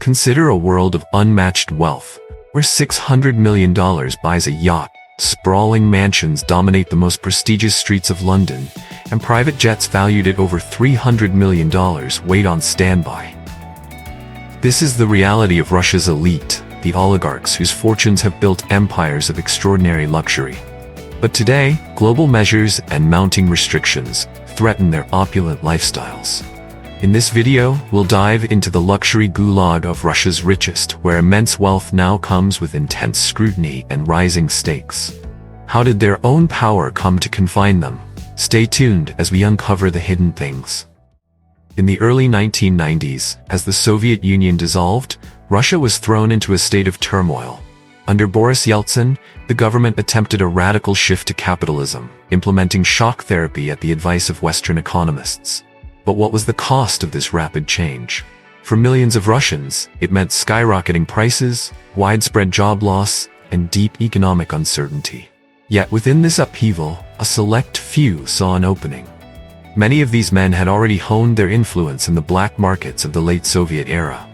Consider a world of unmatched wealth, where $600 million buys a yacht, sprawling mansions dominate the most prestigious streets of London, and private jets valued at over $300 million wait on standby. This is the reality of Russia's elite, the oligarchs whose fortunes have built empires of extraordinary luxury. But today, global measures and mounting restrictions threaten their opulent lifestyles. In this video, we'll dive into the luxury gulag of Russia's richest, where immense wealth now comes with intense scrutiny and rising stakes. How did their own power come to confine them? Stay tuned as we uncover the hidden things. In the early 1990s, as the Soviet Union dissolved, Russia was thrown into a state of turmoil. Under Boris Yeltsin, the government attempted a radical shift to capitalism, implementing shock therapy at the advice of Western economists. But what was the cost of this rapid change? For millions of Russians, it meant skyrocketing prices, widespread job loss, and deep economic uncertainty. Yet within this upheaval, a select few saw an opening. Many of these men had already honed their influence in the black markets of the late Soviet era.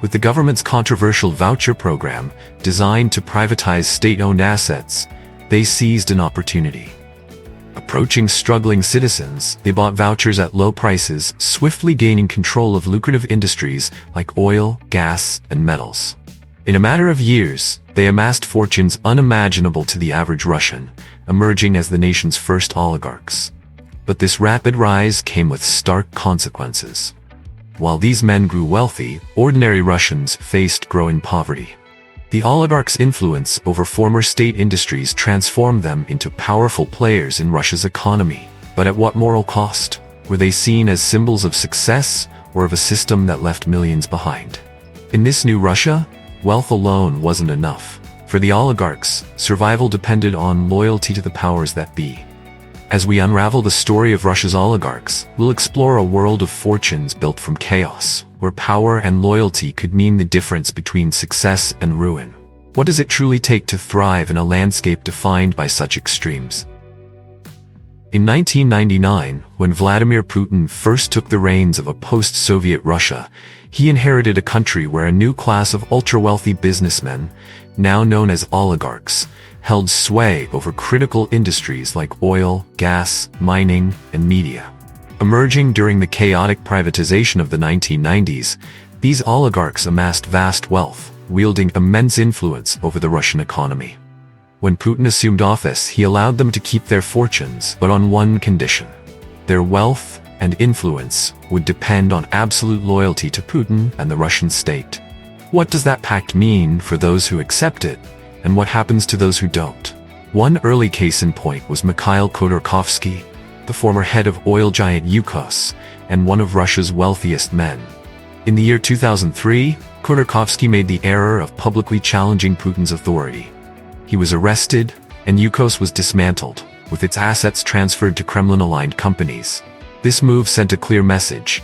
With the government's controversial voucher program, designed to privatize state-owned assets, they seized an opportunity. Approaching struggling citizens, they bought vouchers at low prices, swiftly gaining control of lucrative industries like oil, gas, and metals. In a matter of years, they amassed fortunes unimaginable to the average Russian, emerging as the nation's first oligarchs. But this rapid rise came with stark consequences. While these men grew wealthy, ordinary Russians faced growing poverty. The oligarchs' influence over former state industries transformed them into powerful players in Russia's economy. But at what moral cost? Were they seen as symbols of success or of a system that left millions behind? In this new Russia, wealth alone wasn't enough. For the oligarchs, survival depended on loyalty to the powers that be. As we unravel the story of Russia's oligarchs, we'll explore a world of fortunes built from chaos, where power and loyalty could mean the difference between success and ruin. What does it truly take to thrive in a landscape defined by such extremes? In 1999, when Vladimir Putin first took the reins of a post-Soviet Russia, he inherited a country where a new class of ultra-wealthy businessmen, now known as oligarchs, held sway over critical industries like oil, gas, mining, and media. Emerging during the chaotic privatization of the 1990s, these oligarchs amassed vast wealth, wielding immense influence over the Russian economy. When Putin assumed office, he allowed them to keep their fortunes, but on one condition. Their wealth and influence would depend on absolute loyalty to Putin and the Russian state. What does that pact mean for those who accept it, and what happens to those who don't? One early case in point was Mikhail Khodorkovsky, the former head of oil giant Yukos, and one of Russia's wealthiest men. In the year 2003, Khodorkovsky made the error of publicly challenging Putin's authority. He was arrested, and Yukos was dismantled, with its assets transferred to Kremlin-aligned companies. This move sent a clear message.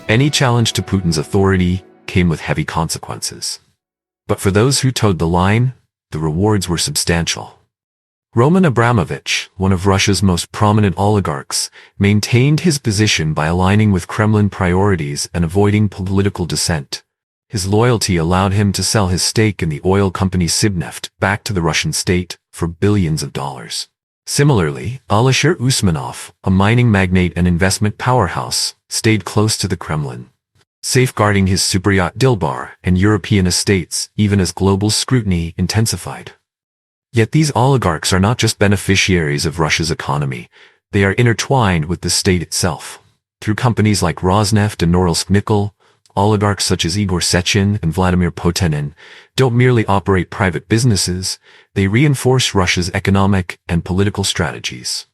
Any challenge to Putin's authority came with heavy consequences. But for those who toed the line, the rewards were substantial. Roman Abramovich, one of Russia's most prominent oligarchs, maintained his position by aligning with Kremlin priorities and avoiding political dissent. His loyalty allowed him to sell his stake in the oil company Sibneft back to the Russian state for billions of dollars. Similarly, Alisher Usmanov, a mining magnate and investment powerhouse, stayed close to the Kremlin, safeguarding his superyacht Dilbar and European estates even as global scrutiny intensified. Yet these oligarchs are not just beneficiaries of Russia's economy, they are intertwined with the state itself. Through companies like Rosneft and Norilsk Nickel, oligarchs such as Igor Sechin and Vladimir Putin don't merely operate private businesses, they reinforce Russia's economic and political strategies.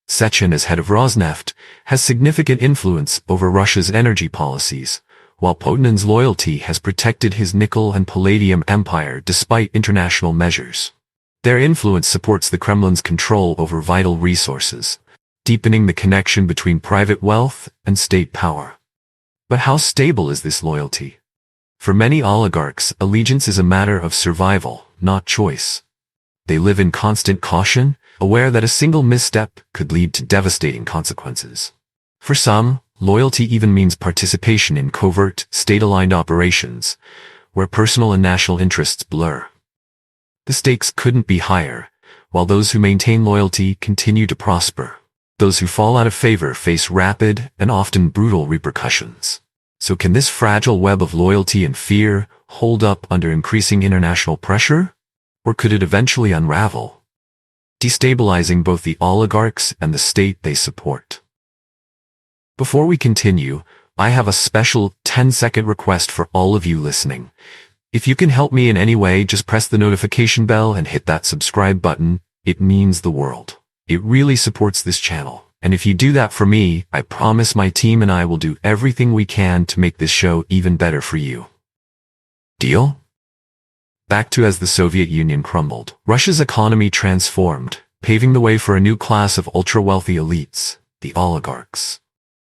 Sechin, as head of Rosneft, has significant influence over Russia's energy policies, while Putin's loyalty has protected his nickel and palladium empire despite international measures. Their influence supports the Kremlin's control over vital resources, deepening the connection between private wealth and state power. But how stable is this loyalty? For many oligarchs, allegiance is a matter of survival, not choice. They live in constant caution, aware that a single misstep could lead to devastating consequences. For some, Loyalty even means participation in covert, state-aligned operations, where personal and national interests blur. The stakes couldn't be higher, while those who maintain loyalty continue to prosper. Those who fall out of favor face rapid and often brutal repercussions. So can this fragile web of loyalty and fear hold up under increasing international pressure? Or could it eventually unravel, destabilizing both the oligarchs and the state they support? Before we continue, I have a special 10-second request for all of you listening. If you can help me in any way, just press the notification bell and hit that subscribe button. It means the world. It really supports this channel. And if you do that for me, I promise my team and I will do everything we can to make this show even better for you. Deal? Back to as the Soviet Union crumbled, Russia's economy transformed, paving the way for a new class of ultra-wealthy elites, the oligarchs.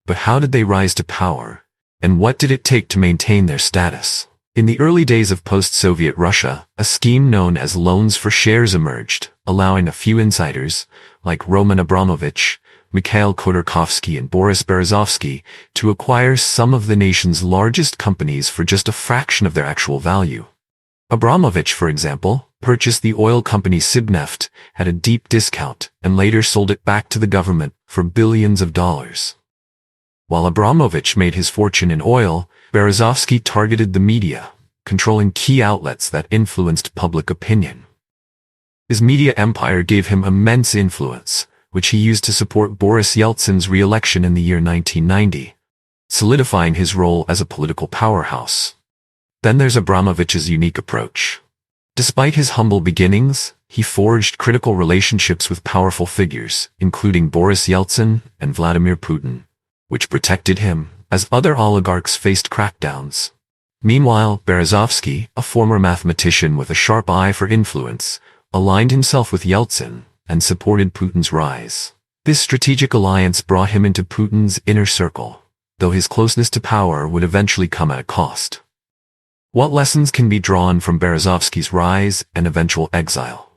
But how did they rise to power? And what did it take to maintain their status? In the early days of post-Soviet Russia, a scheme known as loans for shares emerged, allowing a few insiders, like Roman Abramovich, Mikhail Khodorkovsky and Boris Berezovsky, to acquire some of the nation's largest companies for just a fraction of their actual value. Abramovich, for example, purchased the oil company Sibneft at a deep discount and later sold it back to the government for billions of dollars. While Abramovich made his fortune in oil, Berezovsky targeted the media, controlling key outlets that influenced public opinion. His media empire gave him immense influence, which he used to support Boris Yeltsin's re-election in the year 1990, solidifying his role as a political powerhouse. Then there's Abramovich's unique approach. Despite his humble beginnings, he forged critical relationships with powerful figures, including Boris Yeltsin and Vladimir Putin, which protected him as other oligarchs faced crackdowns. Meanwhile, Berezovsky, a former mathematician with a sharp eye for influence, aligned himself with Yeltsin and supported Putin's rise. This strategic alliance brought him into Putin's inner circle, though his closeness to power would eventually come at a cost. What lessons can be drawn from Berezovsky's rise and eventual exile?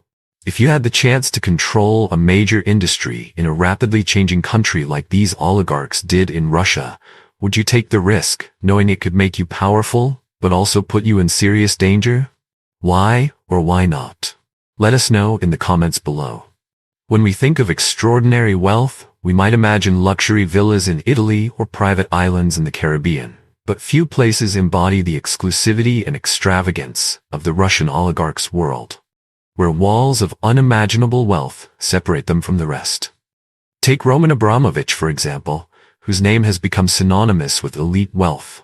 If you had the chance to control a major industry in a rapidly changing country like these oligarchs did in Russia, would you take the risk, knowing it could make you powerful, but also put you in serious danger? Why or why not? Let us know in the comments below. When we think of extraordinary wealth, we might imagine luxury villas in Italy or private islands in the Caribbean. But few places embody the exclusivity and extravagance of the Russian oligarchs' world, where walls of unimaginable wealth separate them from the rest. Take Roman Abramovich, for example, whose name has become synonymous with elite wealth.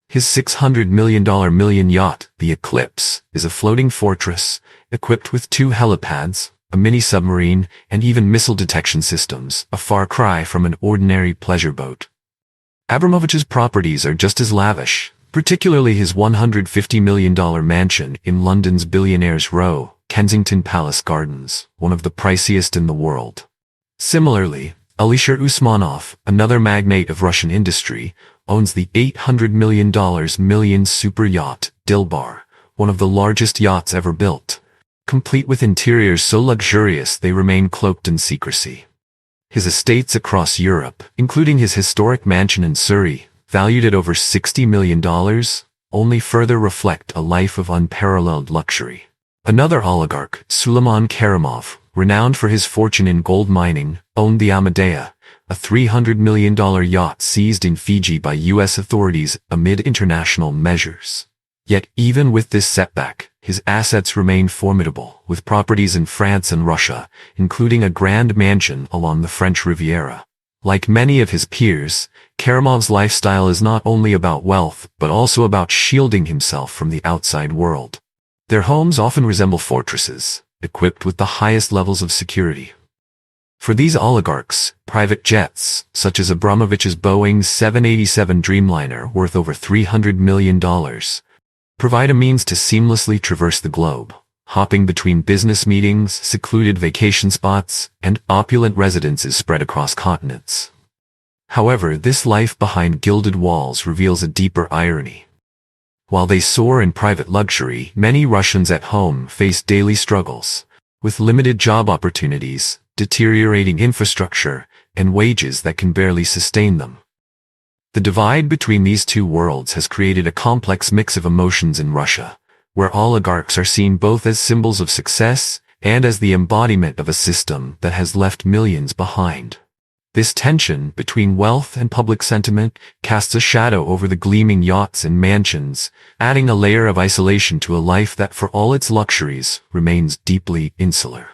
His $600 million yacht, the Eclipse, is a floating fortress, equipped with 2 helipads, a mini-submarine, and even missile detection systems, a far cry from an ordinary pleasure boat. Abramovich's properties are just as lavish, particularly his $150 million mansion in London's Billionaires Row, Kensington Palace Gardens, one of the priciest in the world. Similarly, Alisher Usmanov, another magnate of Russian industry, owns the $800 million super yacht Dilbar, one of the largest yachts ever built, complete with interiors so luxurious they remain cloaked in secrecy. His estates across Europe, including his historic mansion in Surrey, valued at over $60 million, only further reflect a life of unparalleled luxury. Another oligarch, Suleiman Kerimov, renowned for his fortune in gold mining, owned the Amadea, a $300 million yacht seized in Fiji by U.S. authorities amid international measures. Yet even with this setback, his assets remain formidable, with properties in France and Russia, including a grand mansion along the French Riviera. Like many of his peers, Kerimov's lifestyle is not only about wealth, but also about shielding himself from the outside world. Their homes often resemble fortresses, equipped with the highest levels of security. For these oligarchs, private jets, such as Abramovich's Boeing 787 Dreamliner worth over $300 million, provide a means to seamlessly traverse the globe, hopping between business meetings, secluded vacation spots, and opulent residences spread across continents. However, this life behind gilded walls reveals a deeper irony. While they soar in private luxury, many Russians at home face daily struggles, with limited job opportunities, deteriorating infrastructure, and wages that can barely sustain them. The divide between these two worlds has created a complex mix of emotions in Russia, where oligarchs are seen both as symbols of success and as the embodiment of a system that has left millions behind. This tension between wealth and public sentiment casts a shadow over the gleaming yachts and mansions, adding a layer of isolation to a life that, for all its luxuries, remains deeply insular.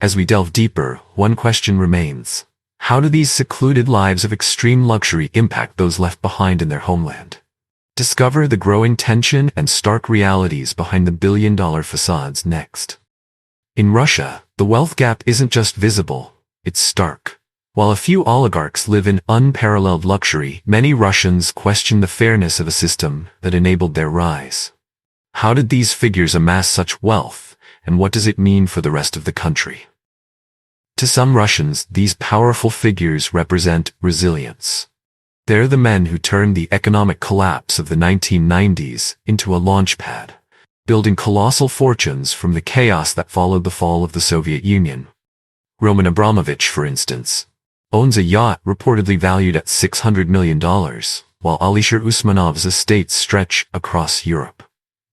As we delve deeper, one question remains. How do these secluded lives of extreme luxury impact those left behind in their homeland? Discover the growing tension and stark realities behind the billion-dollar facades next. In Russia, the wealth gap isn't just visible, it's stark. While a few oligarchs live in unparalleled luxury, many Russians question the fairness of a system that enabled their rise. How did these figures amass such wealth, and what does it mean for the rest of the country? To some Russians, these powerful figures represent resilience. They're the men who turned the economic collapse of the 1990s into a launchpad, building colossal fortunes from the chaos that followed the fall of the Soviet Union. Roman Abramovich, for instance, owns a yacht reportedly valued at $600 million, while Alisher Usmanov's estates stretch across Europe.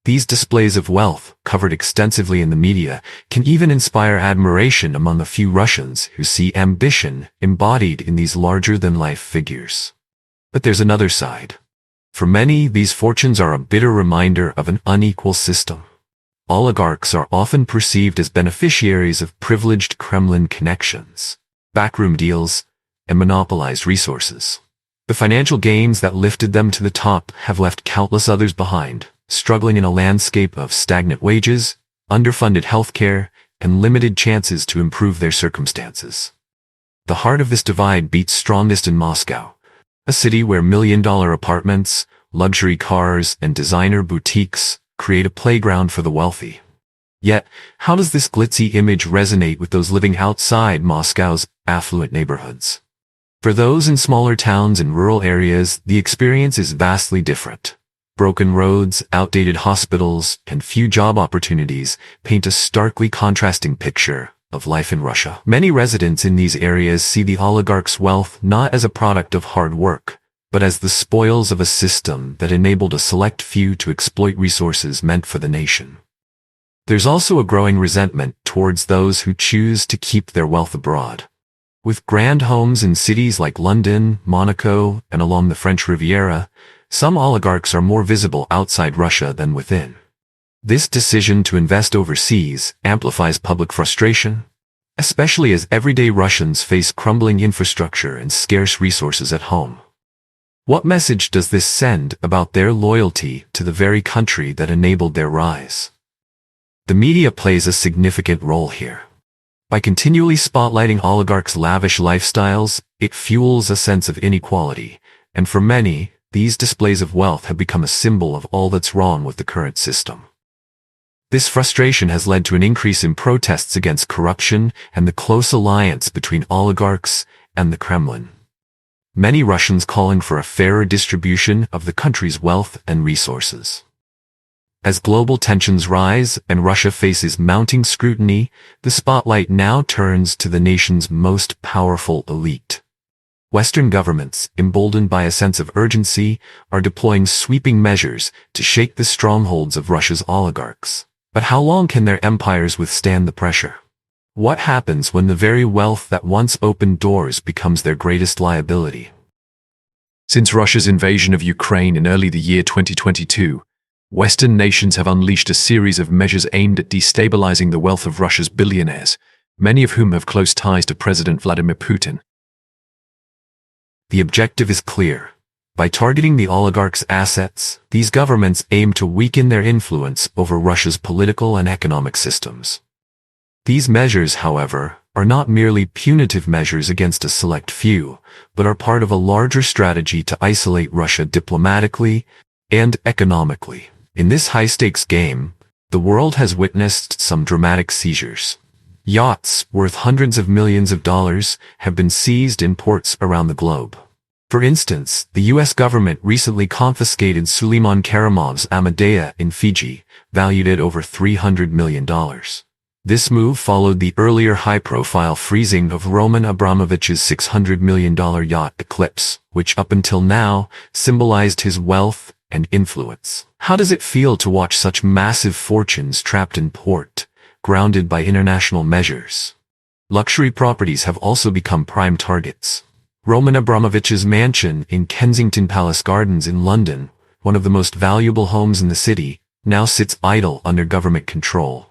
These displays of wealth, covered extensively in the media, can even inspire admiration among a few Russians who see ambition embodied in these larger-than-life figures. But there's another side. For many, these fortunes are a bitter reminder of an unequal system. Oligarchs are often perceived as beneficiaries of privileged Kremlin connections, backroom deals, and monopolized resources. The financial gains that lifted them to the top have left countless others behind, struggling in a landscape of stagnant wages, underfunded healthcare, and limited chances to improve their circumstances. The heart of this divide beats strongest in Moscow, a city where million-dollar apartments, luxury cars, and designer boutiques create a playground for the wealthy. Yet, how does this glitzy image resonate with those living outside Moscow's affluent neighborhoods? For those in smaller towns and rural areas, the experience is vastly different. Broken roads, outdated hospitals, and few job opportunities paint a starkly contrasting picture of life in Russia. Many residents in these areas see the oligarchs' wealth not as a product of hard work, but as the spoils of a system that enabled a select few to exploit resources meant for the nation. There's also a growing resentment towards those who choose to keep their wealth abroad. With grand homes in cities like London, Monaco, and along the French Riviera, some oligarchs are more visible outside Russia than within. This decision to invest overseas amplifies public frustration, especially as everyday Russians face crumbling infrastructure and scarce resources at home. What message does this send about their loyalty to the very country that enabled their rise? The media plays a significant role here. By continually spotlighting oligarchs' lavish lifestyles, it fuels a sense of inequality, and for many, these displays of wealth have become a symbol of all that's wrong with the current system. This frustration has led to an increase in protests against corruption and the close alliance between oligarchs and the Kremlin. Many Russians calling for a fairer distribution of the country's wealth and resources. As global tensions rise and Russia faces mounting scrutiny, the spotlight now turns to the nation's most powerful elite. Western governments, emboldened by a sense of urgency, are deploying sweeping measures to shake the strongholds of Russia's oligarchs. But how long can their empires withstand the pressure? What happens when the very wealth that once opened doors becomes their greatest liability? Since Russia's invasion of Ukraine in early the year 2022, Western nations have unleashed a series of measures aimed at destabilizing the wealth of Russia's billionaires, many of whom have close ties to President Vladimir Putin. The objective is clear. By targeting the oligarchs' assets, these governments aim to weaken their influence over Russia's political and economic systems. These measures, however, are not merely punitive measures against a select few, but are part of a larger strategy to isolate Russia diplomatically and economically. In this high-stakes game, the world has witnessed some dramatic seizures. Yachts worth hundreds of millions of dollars have been seized in ports around the globe. For instance, the U.S. government recently confiscated Suleiman Karimov's Amadea in Fiji, valued at over $300 million. This move followed the earlier high-profile freezing of Roman Abramovich's $600 million yacht Eclipse, which up until now symbolized his wealth and influence. How does it feel to watch such massive fortunes trapped in port, grounded by international measures? Luxury properties have also become prime targets. Roman Abramovich's mansion in Kensington Palace Gardens in London, one of the most valuable homes in the city, now sits idle under government control.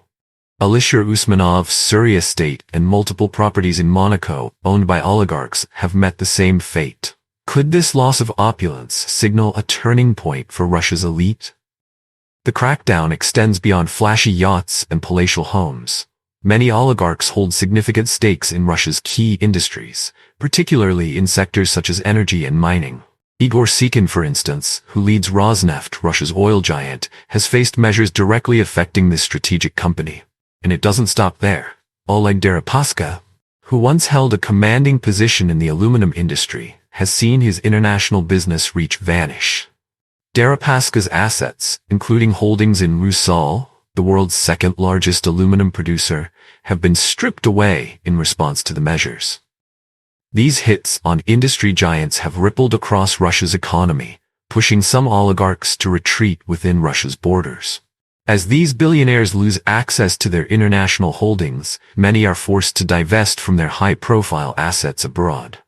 Alisher Usmanov's Surrey estate and multiple properties in Monaco, owned by oligarchs, have met the same fate. Could this loss of opulence signal a turning point for Russia's elite? The crackdown extends beyond flashy yachts and palatial homes. Many oligarchs hold significant stakes in Russia's key industries, particularly in sectors such as energy and mining. Igor Sekin, for instance, who leads Rosneft, Russia's oil giant, has faced measures directly affecting this strategic company. And it doesn't stop there. Oleg Deripaska, who once held a commanding position in the aluminum industry, has seen his international business reach vanish. Deripaska's assets, including holdings in Rusal, the world's second-largest aluminum producer, have been stripped away in response to the measures. These hits on industry giants have rippled across Russia's economy, pushing some oligarchs to retreat within Russia's borders. As these billionaires lose access to their international holdings, many are forced to divest from their high-profile assets abroad.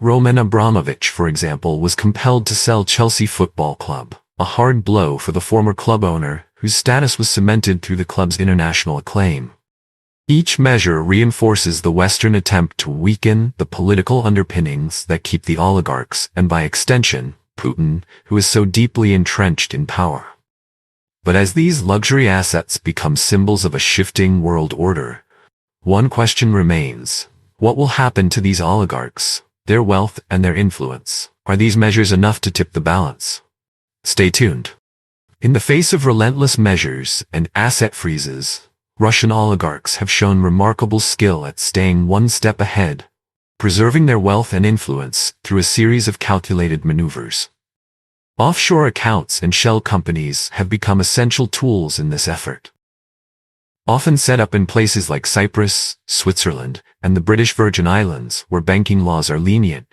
Roman Abramovich, for example, was compelled to sell Chelsea Football Club, a hard blow for the former club owner, whose status was cemented through the club's international acclaim. Each measure reinforces the Western attempt to weaken the political underpinnings that keep the oligarchs, and by extension, Putin, who is so deeply entrenched in power. But as these luxury assets become symbols of a shifting world order, one question remains: what will happen to these oligarchs, their wealth and their influence? Are these measures enough to tip the balance? Stay tuned. In the face of relentless measures and asset freezes, Russian oligarchs have shown remarkable skill at staying one step ahead, preserving their wealth and influence through a series of calculated maneuvers. Offshore accounts and shell companies have become essential tools in this effort. Often set up in places like Cyprus, Switzerland, and the British Virgin Islands, where banking laws are lenient,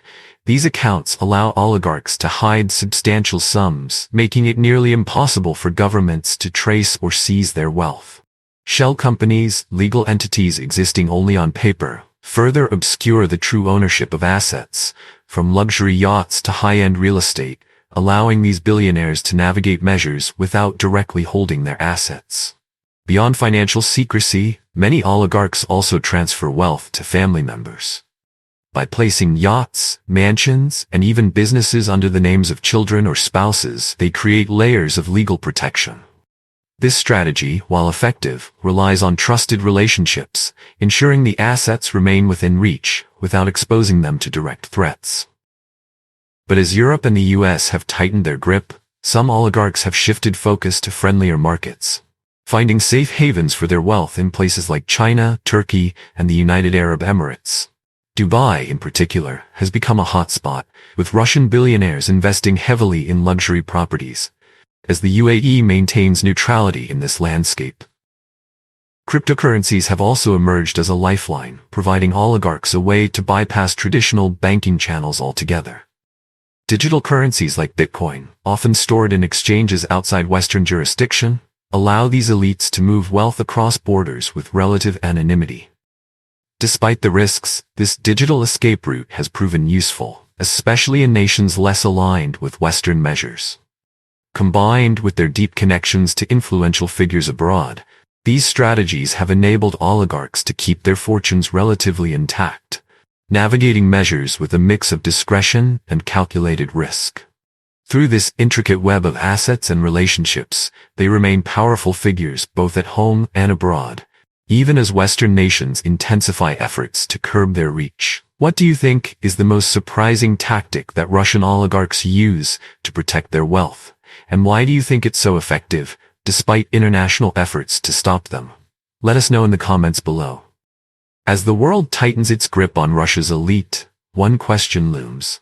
these accounts allow oligarchs to hide substantial sums, making it nearly impossible for governments to trace or seize their wealth. Shell companies, legal entities existing only on paper, further obscure the true ownership of assets, from luxury yachts to high-end real estate, allowing these billionaires to navigate measures without directly holding their assets. Beyond financial secrecy, many oligarchs also transfer wealth to family members. By placing yachts, mansions, and even businesses under the names of children or spouses, they create layers of legal protection. This strategy, while effective, relies on trusted relationships, ensuring the assets remain within reach, without exposing them to direct threats. But as Europe and the US have tightened their grip, some oligarchs have shifted focus to friendlier markets, finding safe havens for their wealth in places like China, Turkey, and the United Arab Emirates. Dubai, in particular, has become a hotspot, with Russian billionaires investing heavily in luxury properties, as the UAE maintains neutrality in this landscape. Cryptocurrencies have also emerged as a lifeline, providing oligarchs a way to bypass traditional banking channels altogether. Digital currencies like Bitcoin, often stored in exchanges outside Western jurisdiction, allow these elites to move wealth across borders with relative anonymity. Despite the risks, this digital escape route has proven useful, especially in nations less aligned with Western measures. Combined with their deep connections to influential figures abroad, these strategies have enabled oligarchs to keep their fortunes relatively intact, navigating measures with a mix of discretion and calculated risk. Through this intricate web of assets and relationships, they remain powerful figures both at home and abroad, even as Western nations intensify efforts to curb their reach. What do you think is the most surprising tactic that Russian oligarchs use to protect their wealth? And why do you think it's so effective, despite international efforts to stop them? Let us know in the comments below. As the world tightens its grip on Russia's elite, one question looms.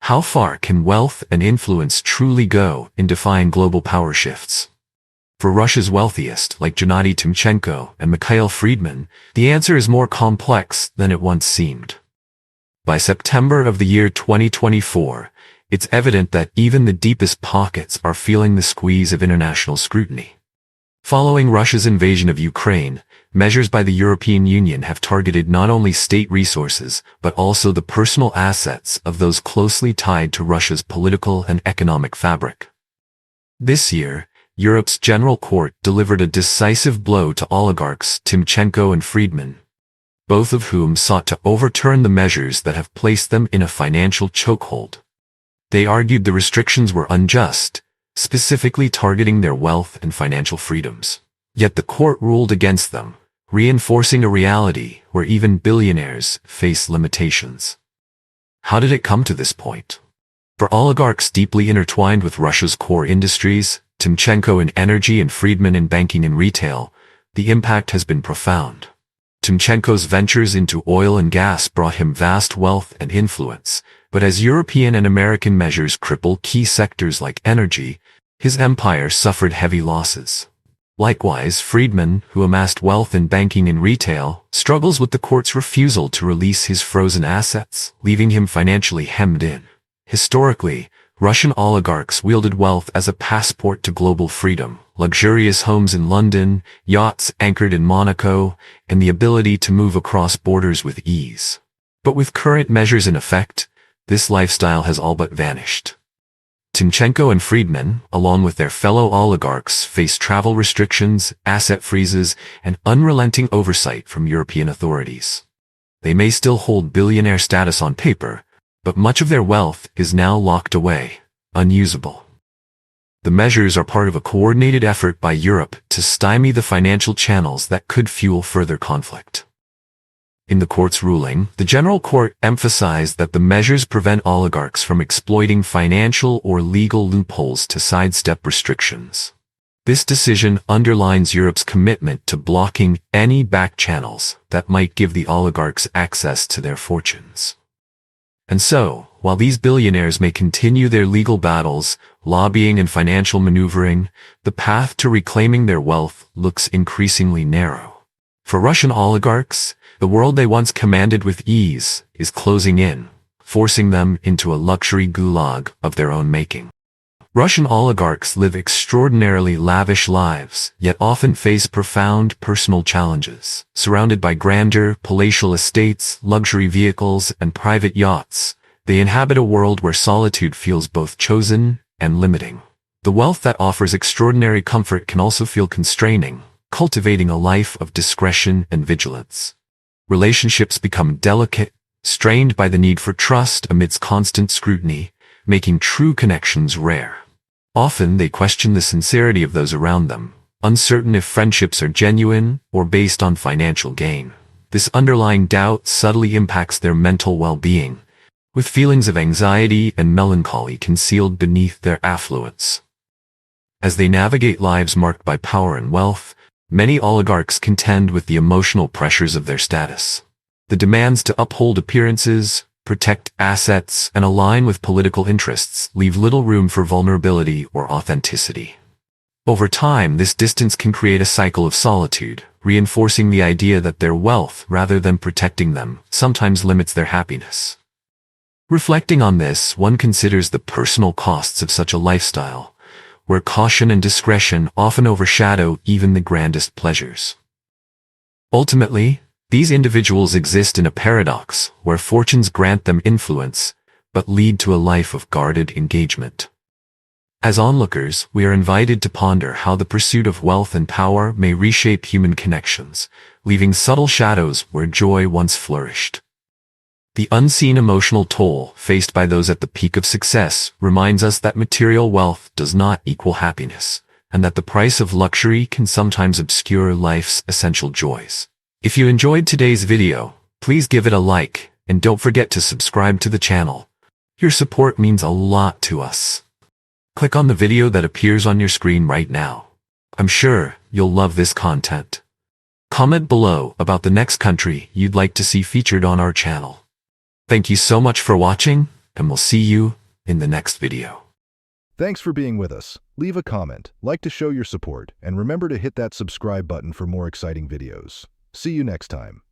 How far can wealth and influence truly go in defying global power shifts? For Russia's wealthiest, like Gennady Timchenko and Mikhail Friedman, the answer is more complex than it once seemed. By September of the year 2024, it's evident that even the deepest pockets are feeling the squeeze of international scrutiny. Following Russia's invasion of Ukraine, measures by the European Union have targeted not only state resources, but also the personal assets of those closely tied to Russia's political and economic fabric. This year, Europe's General Court delivered a decisive blow to oligarchs Timchenko and Friedman, both of whom sought to overturn the measures that have placed them in a financial chokehold. They argued the restrictions were unjust, specifically targeting their wealth and financial freedoms. Yet the court ruled against them, reinforcing a reality where even billionaires face limitations. How did it come to this point? For oligarchs deeply intertwined with Russia's core industries, Timchenko in energy and Friedman in banking and retail, the impact has been profound. Timchenko's ventures into oil and gas brought him vast wealth and influence, but as European and American measures cripple key sectors like energy, his empire suffered heavy losses. Likewise, Friedman, who amassed wealth in banking and retail, struggles with the court's refusal to release his frozen assets, leaving him financially hemmed in. Historically, Russian oligarchs wielded wealth as a passport to global freedom, luxurious homes in London, yachts anchored in Monaco, and the ability to move across borders with ease. But with current measures in effect, this lifestyle has all but vanished. Timchenko and Friedman, along with their fellow oligarchs, face travel restrictions, asset freezes, and unrelenting oversight from European authorities. They may still hold billionaire status on paper, but much of their wealth is now locked away, unusable. The measures are part of a coordinated effort by Europe to stymie the financial channels that could fuel further conflict. In the court's ruling, the General Court emphasized that the measures prevent oligarchs from exploiting financial or legal loopholes to sidestep restrictions. This decision underlines Europe's commitment to blocking any back channels that might give the oligarchs access to their fortunes. And so, while these billionaires may continue their legal battles, lobbying and financial maneuvering, the path to reclaiming their wealth looks increasingly narrow. For Russian oligarchs, the world they once commanded with ease is closing in, forcing them into a luxury gulag of their own making. Russian oligarchs live extraordinarily lavish lives, yet often face profound personal challenges. Surrounded by grandeur, palatial estates, luxury vehicles, and private yachts, they inhabit a world where solitude feels both chosen and limiting. The wealth that offers extraordinary comfort can also feel constraining, cultivating a life of discretion and vigilance. Relationships become delicate, strained by the need for trust amidst constant scrutiny, making true connections rare. Often they question the sincerity of those around them, uncertain if friendships are genuine or based on financial gain. This underlying doubt subtly impacts their mental well-being, with feelings of anxiety and melancholy concealed beneath their affluence. As they navigate lives marked by power and wealth, many oligarchs contend with the emotional pressures of their status. The demands to uphold appearances, protect assets, and align with political interests leave little room for vulnerability or authenticity. Over time, this distance can create a cycle of solitude, reinforcing the idea that their wealth, rather than protecting them, sometimes limits their happiness. Reflecting on this, one considers the personal costs of such a lifestyle, where caution and discretion often overshadow even the grandest pleasures. Ultimately, these individuals exist in a paradox where fortunes grant them influence, but lead to a life of guarded engagement. As onlookers, we are invited to ponder how the pursuit of wealth and power may reshape human connections, leaving subtle shadows where joy once flourished. The unseen emotional toll faced by those at the peak of success reminds us that material wealth does not equal happiness, and that the price of luxury can sometimes obscure life's essential joys. If you enjoyed today's video, please give it a like, and don't forget to subscribe to the channel. Your support means a lot to us. Click on the video that appears on your screen right now. I'm sure you'll love this content. Comment below about the next country you'd like to see featured on our channel. Thank you so much for watching, and we'll see you in the next video. Thanks for being with us. Leave a comment, like to show your support, and remember to hit that subscribe button for more exciting videos. See you next time.